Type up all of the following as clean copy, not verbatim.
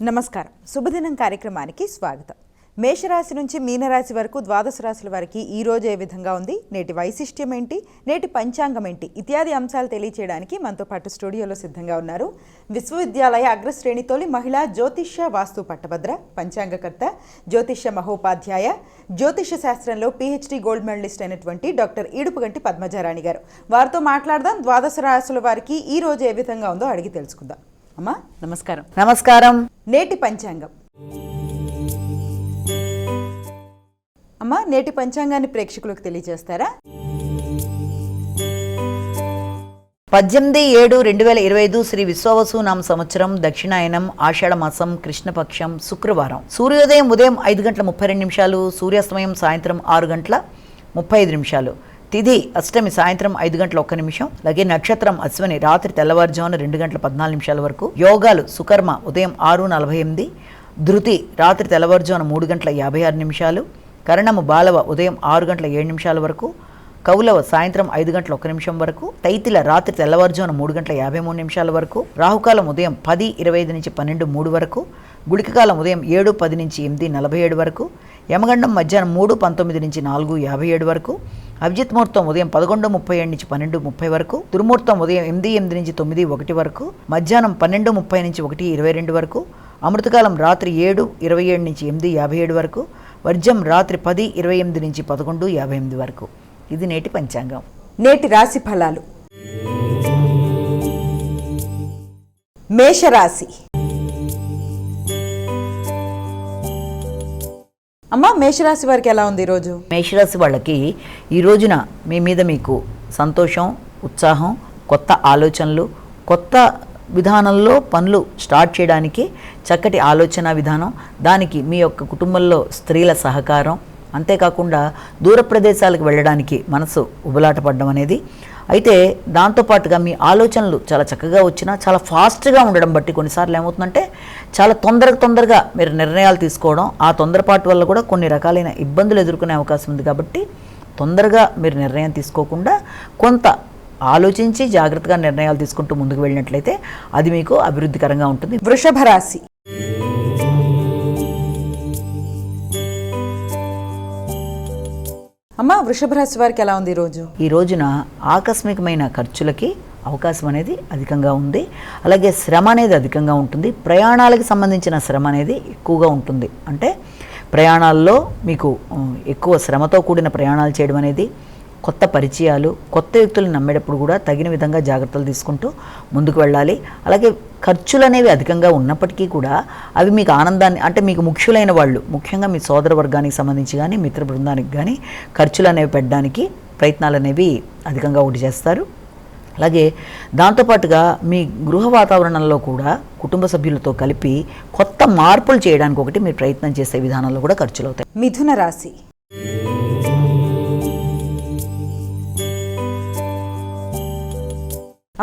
నమస్కారం. శుభదినం కార్యక్రమానికి స్వాగతం. మేషరాశి నుంచి మీనరాశి వరకు ద్వాదశ రాశుల వారికి ఈ రోజు ఏ విధంగా ఉంది, నేటి వైశిష్ట్యం ఏంటి, నేటి పంచాంగం ఏంటి ఇత్యాది అంశాలు తెలియచేయడానికి మనతో పాటు స్టూడియోలో సిద్ధంగా ఉన్నారు విశ్వవిద్యాలయ అగ్రశ్రేణి తొలి మహిళా జ్యోతిష్య వాస్తు పట్టభద్ర, పంచాంగకర్త, జ్యోతిష్య మహోపాధ్యాయ, జ్యోతిష్య శాస్త్రంలో PhD గోల్డ్ మెడలిస్ట్ అయినటువంటి డాక్టర్ ఈడుపుగంటి పద్మజారాణి గారు. వారితో మాట్లాడదాం. ద్వాదశ రాశుల వారికి ఈ రోజు ఏ విధంగా ఉందో అడిగి తెలుసుకుందాం. అమ్మా నమస్కారం. నమస్కారం. నేటి పంచాంగం. అమ్మా నేటి పంచాంగాన్ని ప్రేక్షకులకు తెలియజేస్తారా? 18/7/2025 శ్రీ విశ్వావసునామ సంవత్సరం, దక్షిణాయనం, ఆషాఢ మాసం, కృష్ణపక్షం, శుక్రవారం. సూర్యోదయం ఉదయం 5:32, సూర్యాస్తమయం సాయంత్రం 6:35. తిథి అష్టమి సాయంత్రం 5:01. అలాగే నక్షత్రం అశ్వని రాత్రి తెల్లవారుజామున 2:14 వరకు. యోగాలు సుకర్మ ఉదయం 6:48, ధృతి రాత్రి తెల్లవారుజామున 3:56, కరణము బాలవ ఉదయం 6:07 వరకు, కౌలవ సాయంత్రం 5:01 వరకు, తైతిల రాత్రి తెల్లవారుజామున 3:53 వరకు, రాహుకాలం ఉదయం 10:25 నుంచి 12:03 వరకు, గుళికకాలం ఉదయం 7:10 నుంచి 8:47 వరకు, యమగండం మధ్యాహ్నం 3:19 నుంచి 4:57 వరకు, అభిజిత్ ముహూర్తం ఉదయం 11:37 నుంచి 12:30 వరకు, దుర్ముహూర్తం ఉదయం 8:08 నుంచి 9:01 వరకు, మధ్యాహ్నం 12:30 నుంచి 1:22 వరకు, అమృతకాలం రాత్రి 7:27 నుంచి 8:57 వరకు, వర్జం రాత్రి 10:28 నుంచి 11:58 వరకు. ఇది నేటి పంచాంగం. నేటి రాశి ఫలాలు. మేషరాశి. అమ్మా మేషరాశి వారికి ఎలా ఉంది ఈరోజు? మేషరాశి వాళ్ళకి ఈ రోజున మీ మీద మీకు సంతోషం, ఉత్సాహం, కొత్త ఆలోచనలు, కొత్త విధానంలో పనులు స్టార్ట్ చేయడానికి చక్కటి ఆలోచన విధానం, దానికి మీ యొక్క కుటుంబంలో స్త్రీల సహకారం, అంతేకాకుండా దూర ప్రదేశాలకు వెళ్ళడానికి మనసు ఉబలాటపడడం అనేది. అయితే దాంతోపాటుగా మీ ఆలోచనలు చాలా చక్కగా వచ్చినా చాలా ఫాస్ట్గా ఉండడం బట్టి కొన్నిసార్లు ఏమవుతుందంటే చాలా తొందరగా మీరు నిర్ణయాలు తీసుకోవడం, ఆ తొందరపాటు వల్ల కూడా కొన్ని రకాలైన ఇబ్బందులు ఎదుర్కొనే అవకాశం ఉంది. కాబట్టి తొందరగా మీరు నిర్ణయం తీసుకోకుండా కొంత ఆలోచించి జాగ్రత్తగా నిర్ణయాలు తీసుకుంటూ ముందుకు వెళ్ళినట్లయితే అది మీకు అభివృద్ధికరంగా ఉంటుంది. వృషభ రాశి. అమ్మా వృషభ రాశి వారికి ఎలా ఉంది ఈరోజు? ఈ రోజున ఆకస్మికమైన ఖర్చులకి అవకాశం అనేది అధికంగా ఉంది. అలాగే శ్రమ అనేది అధికంగా ఉంటుంది. ప్రయాణాలకు సంబంధించిన శ్రమ అనేది ఎక్కువగా ఉంటుంది. అంటే ప్రయాణాల్లో మీకు ఎక్కువ శ్రమతో కూడిన ప్రయాణాలు చేయడం అనేది, కొత్త పరిచయాలు, కొత్త వ్యక్తులను నమ్మేటప్పుడు కూడా తగిన విధంగా జాగ్రత్తలు తీసుకుంటూ ముందుకు వెళ్ళాలి. అలాగే ఖర్చులు అనేవి అధికంగా ఉన్నప్పటికీ కూడా అవి మీకు ఆనందాన్ని, అంటే మీకు ముఖ్యులైన వాళ్ళు, ముఖ్యంగా మీ సోదర వర్గానికి సంబంధించి కానీ మిత్ర బృందానికి కానీ ఖర్చులు అనేవి పెట్టడానికి ప్రయత్నాలు అనేవి అధికంగా ఒకటి చేస్తారు. అలాగే దాంతోపాటుగా మీ గృహ వాతావరణంలో కూడా కుటుంబ సభ్యులతో కలిపి కొత్త మార్పులు చేయడానికి ఒకటి మీరు ప్రయత్నం చేసే విధానంలో కూడా ఖర్చులు అవుతాయి. మిథున రాశి.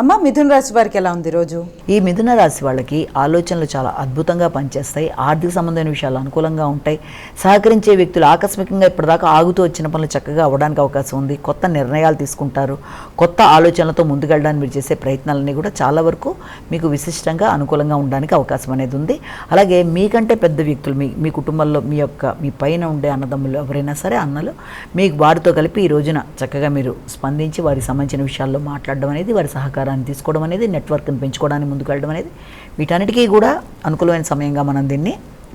అమ్మ మిథున రాశి వారికి ఎలా ఉంది రోజు? ఈ మిథున రాశి వాళ్ళకి ఆలోచనలు చాలా అద్భుతంగా పనిచేస్తాయి. ఆర్థిక సంబంధమైన విషయాలు అనుకూలంగా ఉంటాయి. సహకరించే వ్యక్తులు ఆకస్మికంగా ఇప్పటిదాకా ఆగుతూ వచ్చిన పనులు చక్కగా అవ్వడానికి అవకాశం ఉంది. కొత్త నిర్ణయాలు తీసుకుంటారు. కొత్త ఆలోచనలతో ముందుకెళ్ళడానికి మీరు చేసే ప్రయత్నాలన్నీ కూడా చాలా వరకు మీకు విశిష్టంగా అనుకూలంగా ఉండడానికి అవకాశం అనేది ఉంది. అలాగే మీకంటే పెద్ద వ్యక్తులు, మీ కుటుంబంలో మీ పైన ఉండే అన్నదమ్ములు ఎవరైనా సరే, అన్నలు, మీకు వారితో కలిపి ఈ రోజున చక్కగా మీరు స్పందించి వారికి సంబంధించిన విషయాల్లో మాట్లాడడం అనేది, వారి సహకారం తీసుకోవడం అనేది, నెట్వర్క్ని పెంచుకోవడానికి ముందుకు వెళ్ళడం అనేది, వీటన్నిటికీ కూడా అనుకూలమైన సమయంగా మనం దీన్ని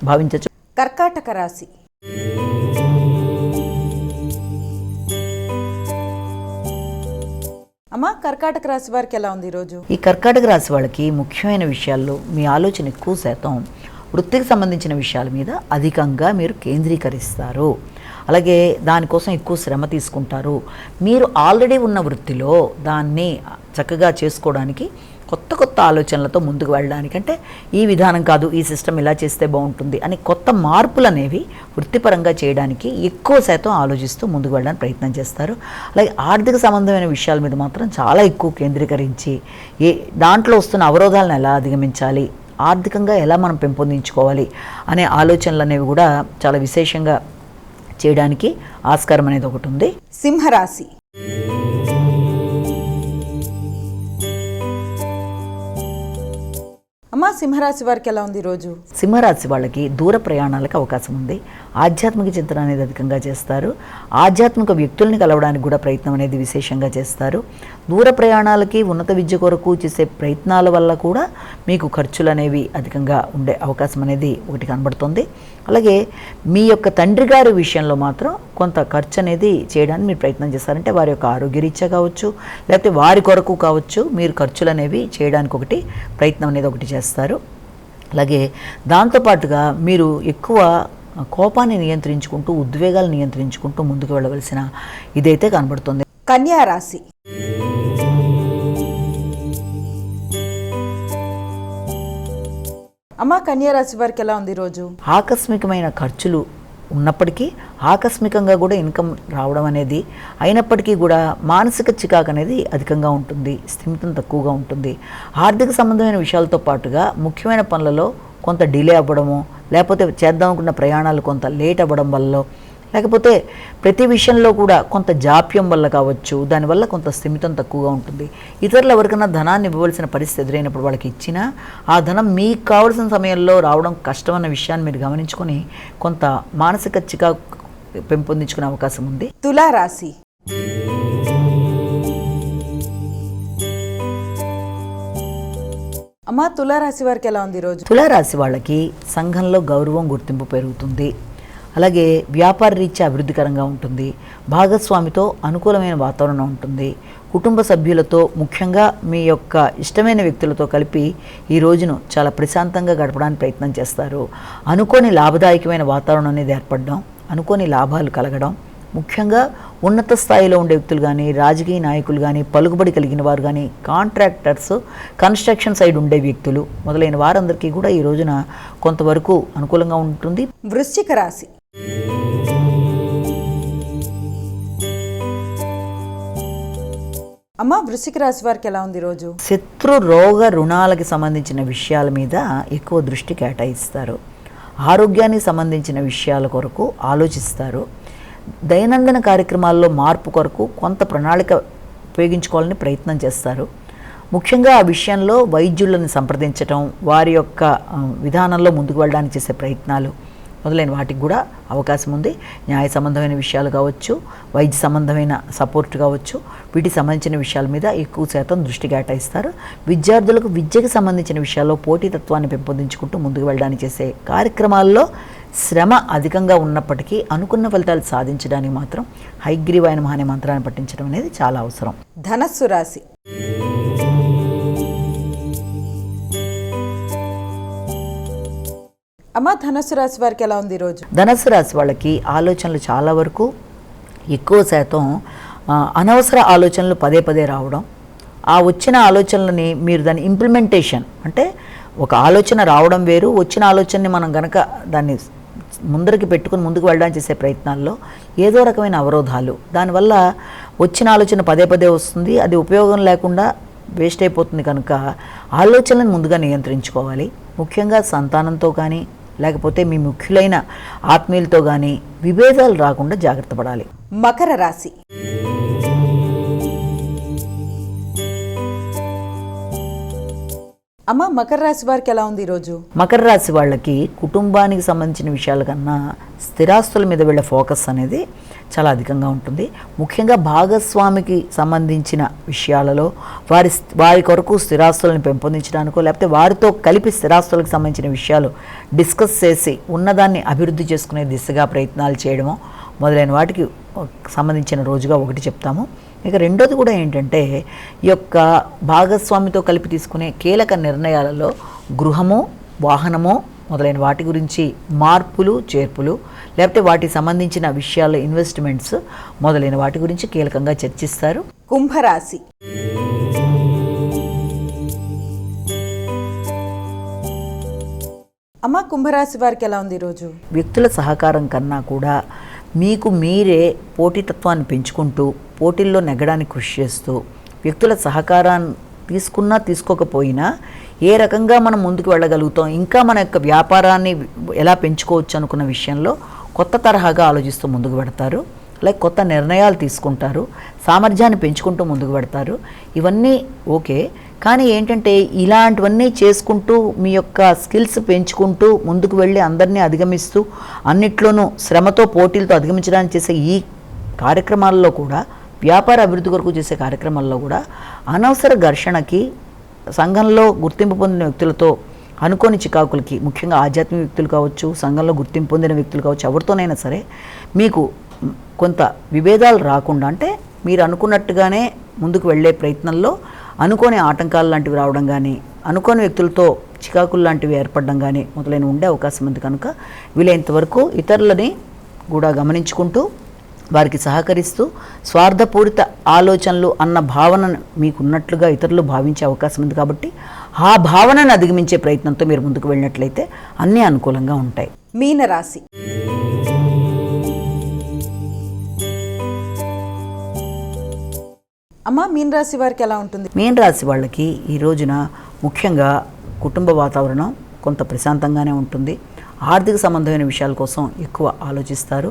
భావించవచ్చు. కర్కాటక రాశి. అమ్మా కర్కాటక రాశి వారికి ఎలా ఉంది ఈరోజు? ఈ కర్కాటక రాశి వాళ్ళకి ముఖ్యమైన విషయాల్లో మీ ఆలోచన ఎక్కువ శాతం వృత్తికి సంబంధించిన విషయాల మీద అధికంగా మీరు కేంద్రీకరిస్తారు. అలాగే దానికోసం ఎక్కువ శ్రమ తీసుకుంటారు. మీరు ఆల్రెడీ ఉన్న వృత్తిలో దాన్ని చక్కగా చేసుకోవడానికి కొత్త ఆలోచనలతో ముందుకు వెళ్ళడానికి, అంటే ఈ విధానం కాదు, ఈ సిస్టమ్ ఇలా చేస్తే బాగుంటుంది అని కొత్త మార్పులు అనేవి వృత్తిపరంగా చేయడానికి ఎక్కువ శాతం ఆలోచిస్తూ ముందుకు వెళ్ళడానికి ప్రయత్నం చేస్తారు. అలాగే ఆర్థిక సంబంధమైన విషయాల మీద మాత్రం చాలా ఎక్కువ కేంద్రీకరించి దాంట్లో వస్తున్న అవరోధాలను ఎలా అధిగమించాలి, ఆర్థికంగా ఎలా మనం పెంపొందించుకోవాలి అనే ఆలోచనలు అనేవి కూడా చాలా విశేషంగా చేయడానికి ఆస్కారం అనేది ఒకటి ఉంది. సింహరాశి. అమ్మ సింహరాశి వారికి ఎలా ఉంది ఈరోజు? సింహరాశి వాళ్ళకి దూర ప్రయాణాలకు అవకాశం ఉంది. ఆధ్యాత్మిక చింతన అనేది అధికంగా చేస్తారు. ఆధ్యాత్మిక వ్యక్తుల్ని కలవడానికి కూడా ప్రయత్నం అనేది విశేషంగా చేస్తారు. దూర ప్రయాణాలకి ఉన్నత విద్య కొరకు చేసే ప్రయత్నాల వల్ల కూడా మీకు ఖర్చులు అనేవి అధికంగా ఉండే అవకాశం అనేది ఒకటి కనబడుతుంది. అలాగే మీ యొక్క తండ్రి గారి విషయంలో మాత్రం కొంత ఖర్చు అనేది చేయడానికి మీరు ప్రయత్నం చేస్తారంటే వారి యొక్క ఆరోగ్యరీత్యా కావచ్చు, లేకపోతే వారి కొరకు కావచ్చు, మీరు ఖర్చులు అనేవి చేయడానికి ఒకటి ప్రయత్నం అనేది ఒకటి చేస్తారు. అలాగే దాంతోపాటుగా మీరు ఎక్కువ కోపాన్ని నియంత్రించుకుంటూ, ఉద్వేగాలు నియంత్రించుకుంటూ ముందుకు వెళ్ళవలసిన ఇదైతే కనబడుతుంది. కన్యా రాశి. అమ్మ కన్యా రాశి వారికి ఎలా ఉంది ఈరోజు? ఆకస్మికమైన ఖర్చులు ఉన్నప్పటికీ ఆకస్మికంగా కూడా ఇన్కమ్ రావడం అనేది అయినప్పటికీ కూడా మానసిక చికాకు అనేది అధికంగా ఉంటుంది, స్థిమితం తక్కువగా ఉంటుంది. ఆర్థిక సంబంధమైన విషయాలతో పాటుగా ముఖ్యమైన పనులలో కొంత డిలే అవ్వడము, లేకపోతే చేద్దాం అనుకున్న ప్రయాణాలు కొంత లేట్ అవ్వడం వల్ల, లేకపోతే ప్రతి విషయంలో కూడా కొంత జాప్యం వల్ల కావచ్చు, దానివల్ల కొంత స్థిమితం తక్కువగా ఉంటుంది. ఇతరులు ఎవరికైనా ధనాన్ని ఇవ్వవలసిన పరిస్థితి ఎదురైనప్పుడు వాళ్ళకి ఇచ్చినా ఆ ధనం మీకు కావాల్సిన సమయంలో రావడం కష్టమన్న విషయాన్ని మీరు గమనించుకొని కొంత మానసిక చికాకు పెంపొందించుకునే అవకాశం ఉంది. తులారాశి. అమ్మ తులారాశి వారికి ఎలా ఉంది ఈరోజు? తులారాశి వాళ్ళకి సంఘంలో గౌరవం, గుర్తింపు పెరుగుతుంది. అలాగే వ్యాపార రీత్యా అభివృద్ధికరంగా ఉంటుంది. భాగస్వామితో అనుకూలమైన వాతావరణం ఉంటుంది. కుటుంబ సభ్యులతో, ముఖ్యంగా మీ యొక్క ఇష్టమైన వ్యక్తులతో కలిపి ఈ రోజును చాలా ప్రశాంతంగా గడపడానికి ప్రయత్నం చేస్తారు. అనుకోని లాభదాయకమైన వాతావరణం అనేది ఏర్పడడం, అనుకోని లాభాలు కలగడం, ముఖ్యంగా ఉన్నత స్థాయిలో ఉండే వ్యక్తులు కానీ, రాజకీయ నాయకులు కానీ, పలుకుబడి కలిగిన వారు కానీ, కాంట్రాక్టర్స్, కన్స్ట్రక్షన్ సైడ్ ఉండే వ్యక్తులు మొదలైన వారందరికీ కూడా ఈ రోజున కొంతవరకు అనుకూలంగా ఉంటుంది. వృశ్చిక రాశి. అమ్మ వృశ్చిక రాశి వారికి ఎలా ఉంది ఈరోజు? శత్రు రోగ రుణాలకి సంబంధించిన విషయాల మీద ఎక్కువ దృష్టి కేటాయిస్తారు. ఆరోగ్యానికి సంబంధించిన విషయాల కొరకు ఆలోచిస్తారు. దైనందిన కార్యక్రమాల్లో మార్పు కొరకు కొంత ప్రణాళిక ఉపయోగించుకోవాలని ప్రయత్నం చేస్తారు. ముఖ్యంగా ఆ విషయంలో వైద్యులను సంప్రదించడం, వారి యొక్క విధానంలో ముందుకు వెళ్ళడానికి చేసే ప్రయత్నాలు మొదలైన వాటికి కూడా అవకాశం ఉంది. న్యాయ సంబంధమైన విషయాలు కావచ్చు, వైద్య సంబంధమైన సపోర్ట్ కావచ్చు, వీటికి సంబంధించిన విషయాల మీద ఎక్కువ శాతం దృష్టి కేటాయిస్తారు. విద్యార్థులకు విద్యకు సంబంధించిన విషయాల్లో పోటీతత్వాన్ని పెంపొందించుకుంటూ ముందుకు వెళ్ళడానికి చేసే కార్యక్రమాల్లో శ్రమ అధికంగా ఉన్నప్పటికీ అనుకున్న ఫలితాలు సాధించడానికి మాత్రం హయగ్రీవాయ నమః అనే మంత్రాన్ని పఠించడం అనేది చాలా అవసరం. ధనస్సు రాశి. అమ్మ ధనస్సు రాశి వారికి ఎలా ఉంది ఈరోజు? ధనస్సు రాశి వాళ్ళకి ఆలోచనలు చాలా వరకు ఎక్కువ శాతం అనవసర ఆలోచనలు పదే పదే రావడం, ఆ వచ్చిన ఆలోచనలని మీరు దాని ఇంప్లిమెంటేషన్ అంటే ఒక ఆలోచన రావడం వేరు, వచ్చిన ఆలోచనని మనం గనక దాన్ని ముందరికి పెట్టుకుని ముందుకు వెళ్ళడానికి చేసే ప్రయత్నాల్లో ఏదో రకమైన అవరోధాలు, దానివల్ల వచ్చిన ఆలోచన పదే పదే వస్తుంది, అది ఉపయోగం లేకుండా వేస్ట్ అయిపోతుంది. కనుక ఆలోచనలను ముందుగా నియంత్రించుకోవాలి. ముఖ్యంగా సంతానంతో కానీ, లేకపోతే మీ ముఖ్యులైన ఆత్మీయులతో కానీ విభేదాలు రాకుండా జాగ్రత్త పడాలి. మకర రాశి. అమ్మ మకర రాశి వారికి ఎలా ఉంది ఈరోజు? మకర రాశి వాళ్ళకి కుటుంబానికి సంబంధించిన విషయాల కన్నా స్థిరాస్తుల మీద వీళ్ళ ఫోకస్ అనేది చాలా అధికంగా ఉంటుంది. ముఖ్యంగా భాగస్వామికి సంబంధించిన విషయాలలో వారి కొరకు స్థిరాస్తులను పెంపొందించడానికో, లేకపోతే వారితో కలిపి స్థిరాస్తులకు సంబంధించిన విషయాలు డిస్కస్ చేసి ఉన్నదాన్ని అభివృద్ధి చేసుకునే దిశగా ప్రయత్నాలు చేయడమో మొదలైన వాటికి సంబంధించిన రోజుగా ఒకటి చెప్తాము. ఇక రెండోది కూడా ఏంటంటే ఈ యొక్క భాగస్వామితో కలిపి తీసుకునే కీలక నిర్ణయాలలో గృహము, వాహనము మొదలైన వాటి గురించి మార్పులు, చేర్పులు, లేకపోతే వాటికి సంబంధించిన విషయాల్లో ఇన్వెస్ట్మెంట్స్ మొదలైన వాటి గురించి కీలకంగా చర్చిస్తారు. కుంభరాశి. అమ్మ కుంభరాశి వారికి ఎలా ఉంది ఈరోజు? వ్యక్తుల సహకారం కన్నా కూడా మీకు మీరే పోటీతత్వాన్ని పెంచుకుంటూ పోటీల్లో నెగ్గడానికి కృషి చేస్తూ వ్యక్తుల సహకారాన్ని తీసుకున్నా తీసుకోకపోయినా ఏ రకంగా మనం ముందుకు వెళ్ళగలుగుతాం, ఇంకా మన యొక్క వ్యాపారాన్ని ఎలా పెంచుకోవచ్చు అనుకున్న విషయంలో కొత్త తరహాగా ఆలోచిస్తూ ముందుకు పెడతారు. లైక్ కొత్త నిర్ణయాలు తీసుకుంటారు, సామర్థ్యాన్ని పెంచుకుంటూ ముందుకు పెడతారు. ఇవన్నీ ఓకే, కానీ ఏంటంటే ఇలాంటివన్నీ చేసుకుంటూ మీ యొక్క స్కిల్స్ పెంచుకుంటూ ముందుకు వెళ్ళి అందరినీ అధిగమిస్తూ అన్నిట్లోనూ శ్రమతో పోటీలతో అధిగమించడానికి చేసే ఈ కార్యక్రమాల్లో కూడా, వ్యాపార అభివృద్ధి కొరకు చేసే కార్యక్రమాల్లో కూడా అనవసర ఘర్షణకి, సంఘంలో గుర్తింపు పొందిన వ్యక్తులతో అనుకోని చికాకులకి, ముఖ్యంగా ఆధ్యాత్మిక వ్యక్తులు కావచ్చు, సంఘంలో గుర్తింపు పొందిన వ్యక్తులు కావచ్చు, ఎవరితోనైనా సరే మీకు కొంత విభేదాలు రాకుండా, అంటే మీరు అనుకున్నట్టుగానే ముందుకు వెళ్ళే ప్రయత్నంలో అనుకోని ఆటంకాలు లాంటివి రావడం కానీ, అనుకోని వ్యక్తులతో చికాకులు లాంటివి ఏర్పడడం కానీ మొదలైన ఉండే అవకాశం ఉంది. కనుక వీలైనంత వరకు ఇతరులని కూడా గమనించుకుంటూ వారికి సహకరిస్తూ స్వార్థపూరిత ఆలోచనలు అన్న భావన మీకున్నట్లుగా ఇతరులు భావించే అవకాశం ఉంది. కాబట్టి ఆ భావనను అధిగమించే ప్రయత్నంతో మీరు ముందుకు వెళ్ళినట్లయితే అన్నీ అనుకూలంగా ఉంటాయి. మీనరాశి. అమ్మ, మీనరాశి వారికి ఎలా ఉంటుంది? మీనరాశి వాళ్ళకి ఈ రోజున ముఖ్యంగా కుటుంబ వాతావరణం కొంత ప్రశాంతంగానే ఉంటుంది. ఆర్థిక సంబంధమైన విషయాల కోసం ఎక్కువ ఆలోచిస్తారు.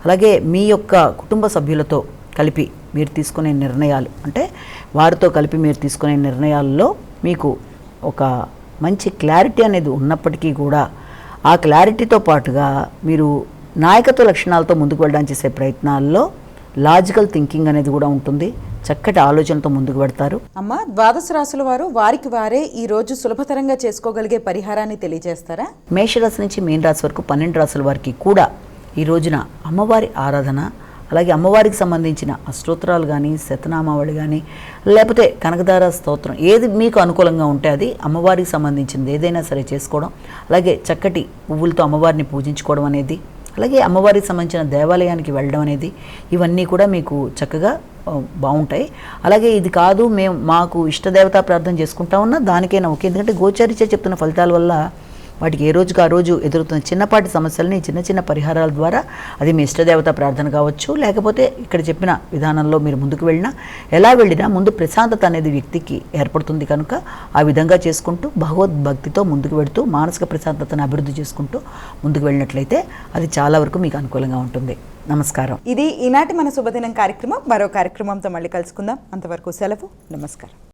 అలాగే మీ యొక్క కుటుంబ సభ్యులతో కలిపి మీరు తీసుకునే నిర్ణయాలు, అంటే వారితో కలిపి మీరు తీసుకునే నిర్ణయాల్లో మీకు ఒక మంచి క్లారిటీ అనేది ఉన్నప్పటికీ కూడా ఆ క్లారిటీతో పాటుగా మీరు నాయకత్వ లక్షణాలతో ముందుకు వెళ్ళడానికి చేసే ప్రయత్నాల్లో లాజికల్ థింకింగ్ అనేది కూడా ఉంటుంది. చక్కటి ఆలోచనతో ముందుకు పెడతారు. అమ్మ, ద్వాదశ రాశుల వారు వారికి వారే ఈ రోజు సులభతరంగా చేసుకోగలిగే పరిహారాన్ని తెలియజేస్తారా? మేషరాశి నుంచి మీనరాశి వరకు 12 రాశుల వారికి కూడా ఈ రోజున అమ్మవారి ఆరాధన, అలాగే అమ్మవారికి సంబంధించిన అష్టోత్తరాలు కానీ, శతనామావళి కానీ, లేకపోతే కనకదార స్తోత్రం, ఏది మీకు అనుకూలంగా ఉంటే అది అమ్మవారికి సంబంధించింది ఏదైనా సరే చేసుకోవడం, అలాగే చక్కటి పువ్వులతో అమ్మవారిని పూజించుకోవడం అనేది, అలాగే అమ్మవారికి సంబంధించిన దేవాలయానికి వెళ్ళడం అనేది, ఇవన్నీ కూడా మీకు చక్కగా బాగుంటాయి. అలాగే ఇది కాదు మాకు ఇష్టదేవతా ప్రార్థన చేసుకుంటా ఉన్నా దానికైనా ఓకే. ఎందుకంటే గోచారిత్య చెప్తున్న ఫలితాల వల్ల వాటికి ఏ రోజుకి ఆ రోజు ఎదురుతున్న చిన్నపాటి సమస్యలని చిన్న చిన్న పరిహారాల ద్వారా, అది మీ ఇష్టదేవత ప్రార్థన కావచ్చు, లేకపోతే ఇక్కడ చెప్పిన విధానంలో మీరు ముందుకు వెళ్ళినా, ఎలా వెళ్ళినా ముందు ప్రశాంతత అనేది వ్యక్తికి ఏర్పడుతుంది. కనుక ఆ విధంగా చేసుకుంటూ భగవద్భక్తితో ముందుకు వెళుతూ మానసిక ప్రశాంతతను అభివృద్ధి చేసుకుంటూ ముందుకు వెళ్ళినట్లయితే అది చాలా వరకు మీకు అనుకూలంగా ఉంటుంది. నమస్కారం. ఇది ఈనాటి మన శుభదినం కార్యక్రమం. మరో కార్యక్రమంతో మళ్ళీ కలుసుకుందాం. అంతవరకు సెలవు. నమస్కారం.